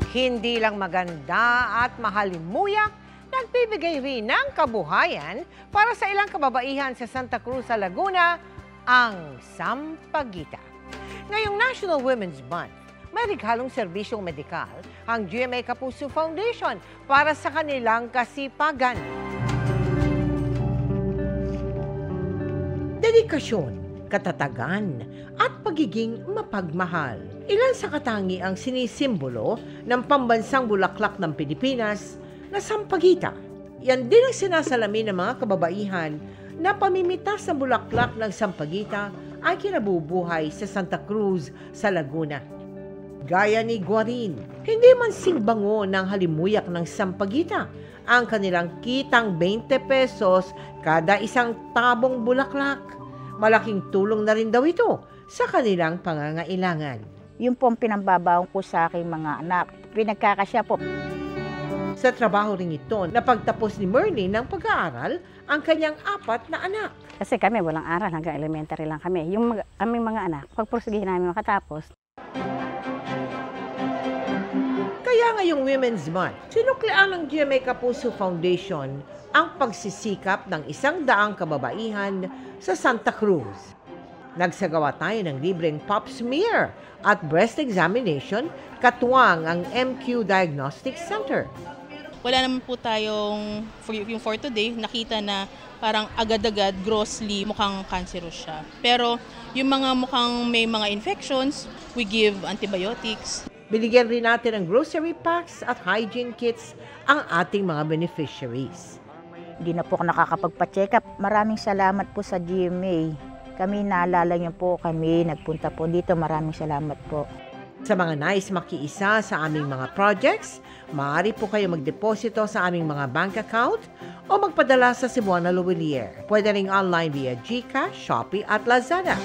Hindi lang maganda at mahalimuyak, nagbibigay rin ng kabuhayan para sa ilang kababaihan sa Santa Cruz sa Laguna, ang Sampaguita. Ngayong National Women's Month, may regalong serbisyong medikal ang GMA Kapuso Foundation para sa kanilang kasipagan. Dedikasyon, katatagan, at pagiging mapagmahal. Ilan sa katangiang sinisimbolo ng pambansang bulaklak ng Pilipinas na Sampaguita. Yan din ang sinasalamin ng mga kababaihan na pamimitas ng bulaklak ng Sampaguita ay kinabubuhay sa Santa Cruz sa Laguna. Gaya ni Guarin, hindi man singbango ng halimuyak ng Sampaguita ang kanilang kitang 20 pesos kada isang tabong bulaklak. Malaking tulong na rin daw ito sa kanilang pangangailangan. Yun po ang pinambabaon ko sa aking mga anak. Pinagkakasya po. Sa trabaho rin ito, napagtapos ni Merlin ng pag-aaral ang kanyang 4 na anak. Kasi kami walang aral, hanggang elementary lang kami. Yung aming mga anak, pagpursigihin namin makatapos. Kaya ngayong Women's Month, sinuklian ng GMA Kapuso Foundation ang pagsisikap ng 100 kababaihan sa Santa Cruz. Nagsagawa tayo ng libreng pap smear at breast examination katuwang ang MQ Diagnostic Center. Wala naman po tayong, yung for today, nakita na parang agad-agad, grossly, mukhang cancerous siya. Pero yung mga mukhang may mga infections, we give antibiotics. Binigyan rin natin ng grocery packs at hygiene kits ang ating mga beneficiaries. Hindi na po ako nakakapagpa-check up. Maraming salamat po sa GMA. Kami naalala niyo po kami, nagpunta po dito. Maraming salamat po. Sa mga nais makiisa sa aming mga projects, maaari po kayo magdeposito sa aming mga bank account o magpadala sa Cebuana Luwilier. Pwede ring online via GCash, Shopee at Lazada.